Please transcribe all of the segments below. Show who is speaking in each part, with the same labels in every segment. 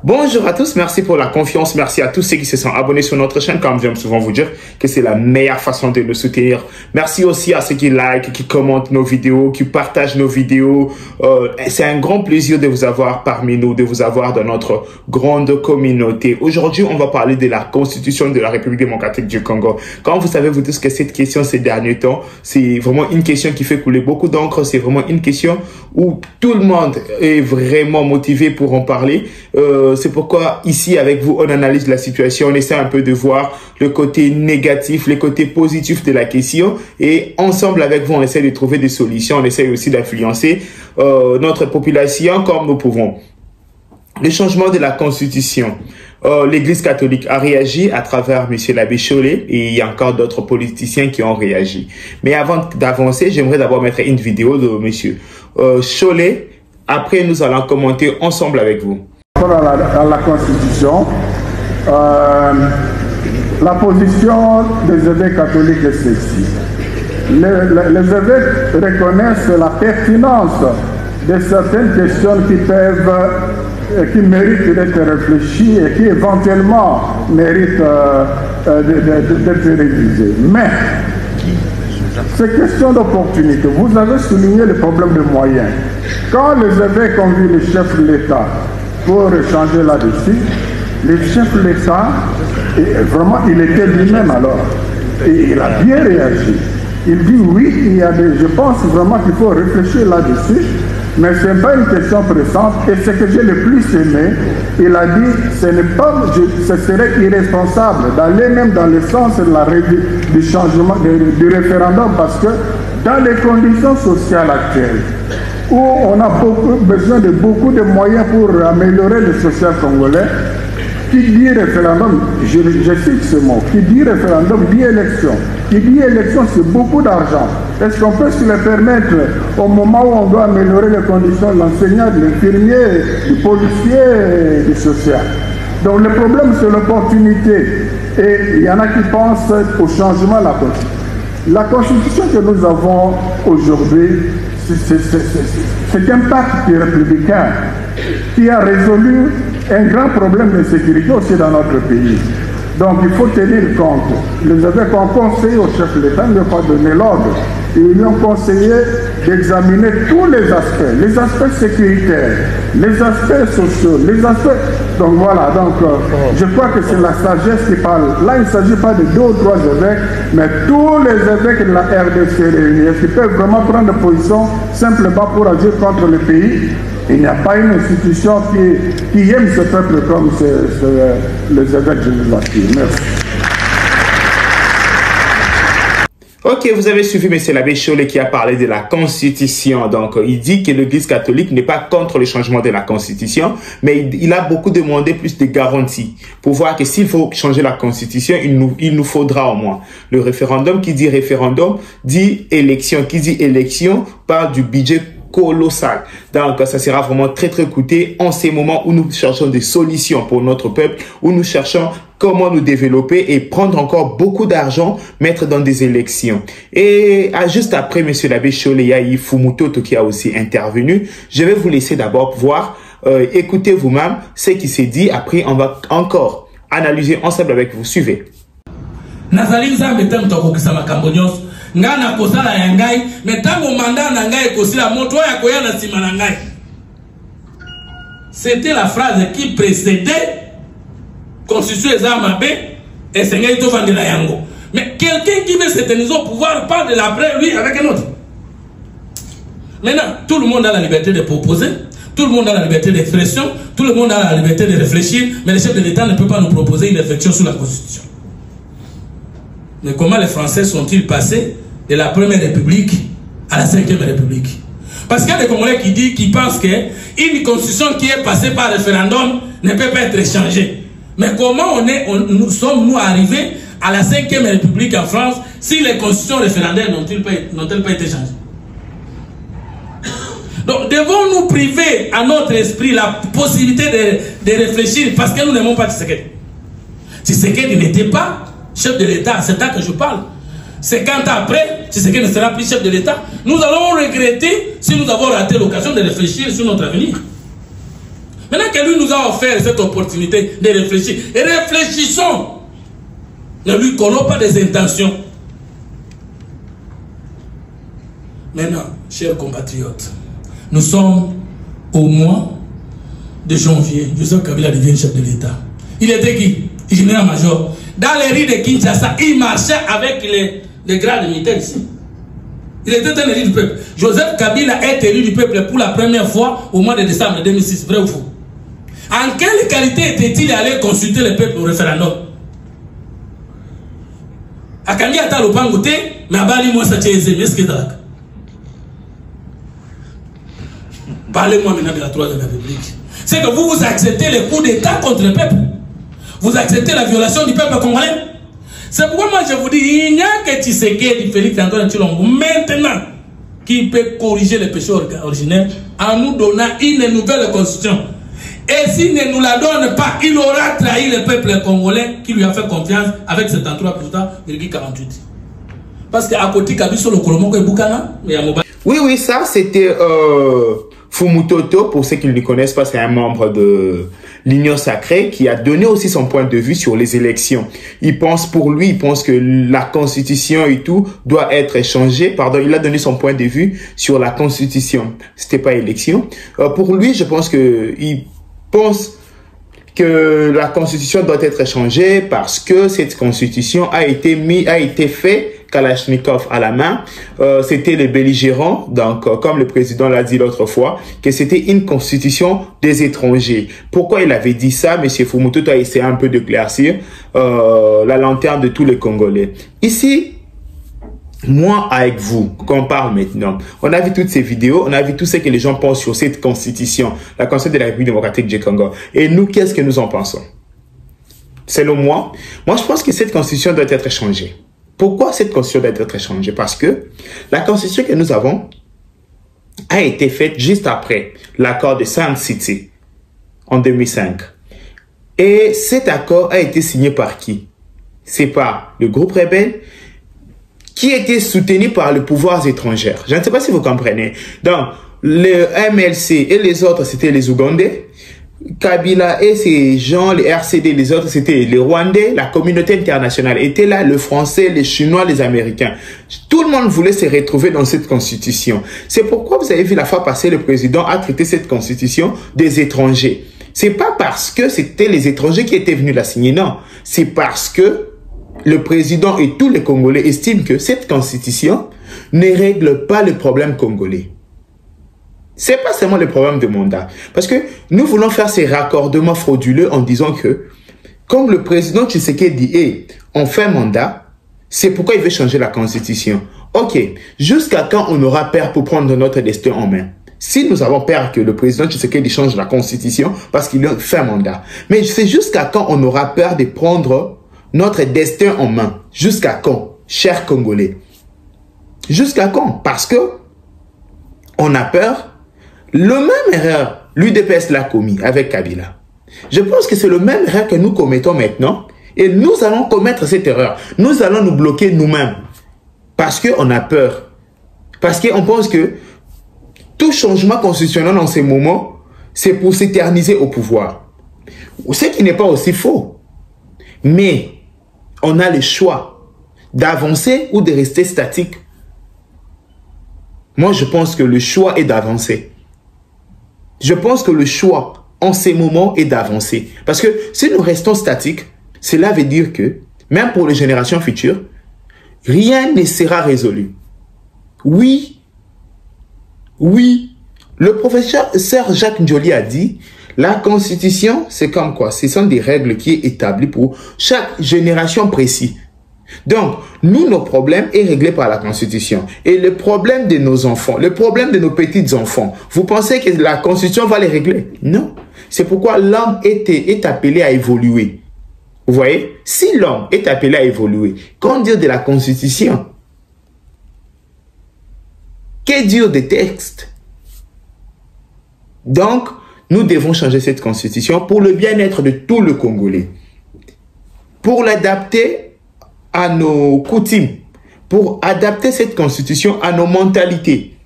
Speaker 1: Bonjour à tous, merci pour la confiance, merci à tous ceux qui se sont abonnés sur notre chaîne, comme j'aime souvent vous dire que c'est la meilleure façon de nous soutenir. Merci aussi à ceux qui like, qui commentent nos vidéos, qui partagent nos vidéos. C'est un grand plaisir de vous avoir parmi nous, de vous avoir dans notre grande communauté. Aujourd'hui, on va parler de la Constitution de la République démocratique du Congo. Comme vous savez, vous tous que cette question ces derniers temps, c'est vraiment une question qui fait couler beaucoup d'encre, c'est vraiment une question où tout le monde est vraiment motivé pour en parler. C'est pourquoi ici avec vous on analyse la situation, on essaie un peu de voir le côté négatif, le côté positif de la question et ensemble avec vous on essaie de trouver des solutions, on essaie aussi d'influencer notre population comme nous pouvons. Le changement de la constitution. L'Église catholique a réagi à travers M. l'abbé Chollet et il y a encore d'autres politiciens qui ont réagi. Mais avant d'avancer, j'aimerais d'abord mettre une vidéo de M. Chollet. Après, nous allons commenter ensemble avec vous.
Speaker 2: À la Constitution, la position des évêques catholiques est celle-ci. Les évêques reconnaissent la pertinence de certaines questions qui méritent d'être réfléchies et qui éventuellement méritent d'être révisées. Mais ces questions d'opportunité, vous avez souligné le problème de moyens. Quand les évêques ont vu le chef de l'État pour échanger là-dessus, le chef de l'État, vraiment, il était lui-même alors, et il a bien réagi. Il dit oui, je pense vraiment qu'il faut réfléchir là-dessus, mais ce n'est pas une question pressante, et ce que j'ai le plus aimé, il a dit, ce serait irresponsable d'aller même dans le sens du changement, du référendum, parce que dans les conditions sociales actuelles, où on a besoin de beaucoup de moyens pour améliorer le social congolais, qui dit référendum, je cite ce mot, qui dit référendum dit élection. Qui dit élection, c'est beaucoup d'argent. Est-ce qu'on peut se le permettre au moment où on doit améliorer les conditions de l'enseignant, de l'infirmier, du policier et du social? Donc le problème, c'est l'opportunité. Et il y en a qui pensent au changement de la Constitution. La Constitution que nous avons aujourd'hui, c'est un pacte républicain qui a résolu un grand problème de sécurité aussi dans notre pays. Donc il faut tenir compte. Les évêques ont conseillé au chef de l'État de ne pas donner l'ordre. Ils lui ont conseillé d'examiner tous les aspects sécuritaires, les aspects sociaux, les aspects... Donc voilà, je crois que c'est la sagesse qui parle. Là, il ne s'agit pas de 2 ou 3 évêques, mais tous les évêques de la RDC réunis qui peuvent vraiment prendre position simplement pour agir contre le pays. Il n'y a pas une institution qui aime ce peuple comme les évêques législatifs. Merci.
Speaker 1: Ok, vous avez suivi M. l'abbé Chollet qui a parlé de la Constitution. Donc, il dit que l'Église catholique n'est pas contre le changement de la Constitution, mais il a beaucoup demandé plus de garanties pour voir que s'il faut changer la Constitution, il nous faudra au moins le référendum. Qui dit référendum dit élection. Qui dit élection parle du budget colossal. Donc, ça sera vraiment très coûteux en ces moments où nous cherchons des solutions pour notre peuple, où nous cherchons comment nous développer et prendre encore beaucoup d'argent, mettre dans des élections. Et juste après, M. l'abbé Chollet, il y a eu Fumutoto qui a aussi intervenu. Je vais vous laisser d'abord voir, écoutez vous-même ce qui s'est dit. Après, on va encore analyser ensemble avec vous. Suivez.
Speaker 3: Ngana kosala ya ngai metango manda na ngai kosila moto ya koya na sima na ngai. C'était la phrase qui précédait Constitution ezamabe et sengeli to vandela yango. Mais quelqu'un qui veut s'éterniser au pouvoir parle de l'après lui avec un autre. Maintenant, tout le monde a la liberté de proposer, tout le monde a la liberté d'expression, tout le monde a la liberté de réfléchir, mais le chef de l'État ne peut pas nous proposer une réflexion sur la Constitution. Mais comment les Français sont-ils passés de la Première République à la Cinquième République? Parce qu'il y a des Congolais qui pensent qu'une constitution qui est passée par référendum ne peut pas être changée. Mais comment nous sommes-nous arrivés à la Cinquième République en France si les constitutions référendaires n'ont-elles pas été changées? Donc devons-nous priver à notre esprit la possibilité de réfléchir parce que nous n'aimons pas Tshisekedi? Tshisekedi n'était pas chef de l'État, c'est là que je parle. 50 ans après, Tshisekedi ne sera plus chef de l'État. Nous allons regretter si nous avons raté l'occasion de réfléchir sur notre avenir. Maintenant que lui nous a offert cette opportunité de réfléchir, et réfléchissons. Ne lui collons pas des intentions. Maintenant, chers compatriotes, nous sommes au mois de janvier. Joseph Kabila devient chef de l'État. Il était qui? Général-major. Dans les rues de Kinshasa, il marchait avec les grades militaires ici. Il était un élu du peuple. Joseph Kabila est élu du peuple pour la première fois au mois de décembre 2006. Vrai ou faux? En quelle qualité était-il allé consulter le peuple au référendum? Akangi ata lopango te, na bali moi sa tcheze, mais ce que t'as. Parlez-moi maintenant de la Troisième République. C'est que vous acceptez les coups d'État contre le peuple. Vous acceptez la violation du peuple congolais. C'est pourquoi moi je vous dis, il n'y a que Tshisekedi, Félix Antoine Tshilombo, maintenant, qui peut corriger les péchés originels en nous donnant une nouvelle constitution. Et s'il ne nous la donne pas, il aura trahi le peuple congolais qui lui a fait confiance avec 73,48%. Parce qu'à côté, Kabiso, le Kolomoko et Boukana, il y a Mobile.
Speaker 1: Oui, ça c'était Fumutoto, pour ceux qui ne le connaissent pas, c'est un membre de l'Union Sacrée qui a donné aussi son point de vue sur les élections. Il pense que la Constitution et tout doit être changé. Pardon, il a donné son point de vue sur la Constitution. C'était pas élection. Pour lui, je pense que il pense que la Constitution doit être changée parce que cette Constitution a été faite Kalachnikov à la main. C'était les belligérants, donc comme le président l'a dit l'autre fois, que c'était une constitution des étrangers. Pourquoi il avait dit ça? Monsieur Fumutoto a essayé un peu d'éclaircir la lanterne de tous les Congolais. Ici, moi avec vous, qu'on parle maintenant, on a vu toutes ces vidéos, on a vu tout ce que les gens pensent sur cette constitution, la constitution de la République démocratique du Congo. Et nous, qu'est-ce que nous en pensons? Selon moi, je pense que cette constitution doit être changée. Pourquoi cette constitution doit être changée? Parce que la constitution que nous avons a été faite juste après l'accord de Sun City en 2005. Et cet accord a été signé par qui? C'est par le groupe rebelle qui était soutenu par les pouvoirs étrangers. Je ne sais pas si vous comprenez. Donc, le MLC et les autres, c'était les Ougandais. Kabila et ces gens, les RCD, les autres, c'était les Rwandais. La communauté internationale était là, le Français, les Chinois, les Américains. Tout le monde voulait se retrouver dans cette constitution. C'est pourquoi vous avez vu la fois passée, le président a traité cette constitution des étrangers. C'est pas parce que c'était les étrangers qui étaient venus la signer, non. C'est parce que le président et tous les Congolais estiment que cette constitution ne règle pas le problème congolais. C'est pas seulement le problème de mandat. Parce que nous voulons faire ces raccordements frauduleux en disant que, comme le président Tshisekedi dit, on fait mandat, c'est pourquoi il veut changer la constitution. Ok, jusqu'à quand on aura peur pour prendre notre destin en main? Si nous avons peur que le président Tshisekedi change la constitution parce qu'il fait mandat. Mais c'est jusqu'à quand on aura peur de prendre notre destin en main? Jusqu'à quand, chers Congolais? Jusqu'à quand? Parce que on a peur. Le même erreur, l'UDPS l'a commis avec Kabila. Je pense que c'est le même erreur que nous commettons maintenant. Et nous allons commettre cette erreur. Nous allons nous bloquer nous-mêmes. Parce qu'on a peur. Parce qu'on pense que tout changement constitutionnel en ces moments, c'est pour s'éterniser au pouvoir. Ce qui n'est pas aussi faux. Mais on a le choix d'avancer ou de rester statique. Moi, je pense que le choix est d'avancer. Je pense que le choix en ces moments est d'avancer. Parce que si nous restons statiques, cela veut dire que, même pour les générations futures, rien ne sera résolu. Oui, le professeur Jacques Njoli a dit, la constitution, c'est comme quoi? Ce sont des règles qui sont établies pour chaque génération précise. Donc, nous, nos problèmes est réglé par la Constitution. Et le problème de nos enfants, le problème de nos petits-enfants, vous pensez que la Constitution va les régler? Non. C'est pourquoi l'homme est appelé à évoluer. Vous voyez? Si l'homme est appelé à évoluer, qu'en dire de la Constitution? Que dire des textes? Donc, nous devons changer cette Constitution pour le bien-être de tout le Congolais. Pour l'adapter à nos coutumes, pour adapter cette constitution à nos mentalités.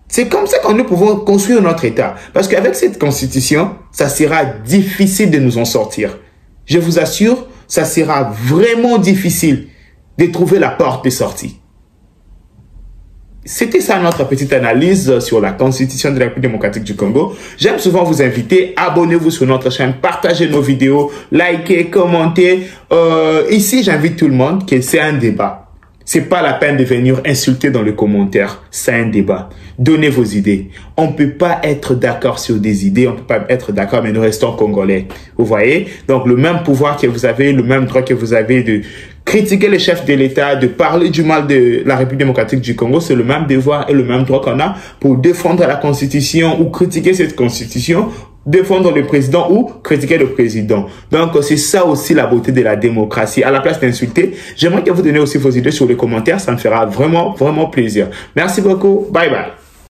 Speaker 1: C'est comme ça que nous pouvons construire notre État. Parce qu'avec cette constitution, ça sera difficile de nous en sortir. Je vous assure, ça sera vraiment difficile de trouver la porte de sortie. C'était ça notre petite analyse sur la Constitution de la République démocratique du Congo. J'aime souvent vous inviter, abonnez-vous sur notre chaîne, partagez nos vidéos, likez, commentez. Ici, j'invite tout le monde que c'est un débat. C'est pas la peine de venir insulter dans les commentaires. C'est un débat. Donnez vos idées. On peut pas être d'accord sur des idées. On peut pas être d'accord, mais nous restons congolais. Vous voyez? Donc, le même pouvoir que vous avez, le même droit que vous avez de critiquer les chefs de l'État, de parler du mal de la République démocratique du Congo, c'est le même devoir et le même droit qu'on a pour défendre la Constitution ou critiquer cette Constitution, défendre le président ou critiquer le président. Donc, c'est ça aussi la beauté de la démocratie. À la place d'insulter, j'aimerais que vous donniez aussi vos idées sur les commentaires. Ça me fera vraiment, vraiment plaisir. Merci beaucoup. Bye bye.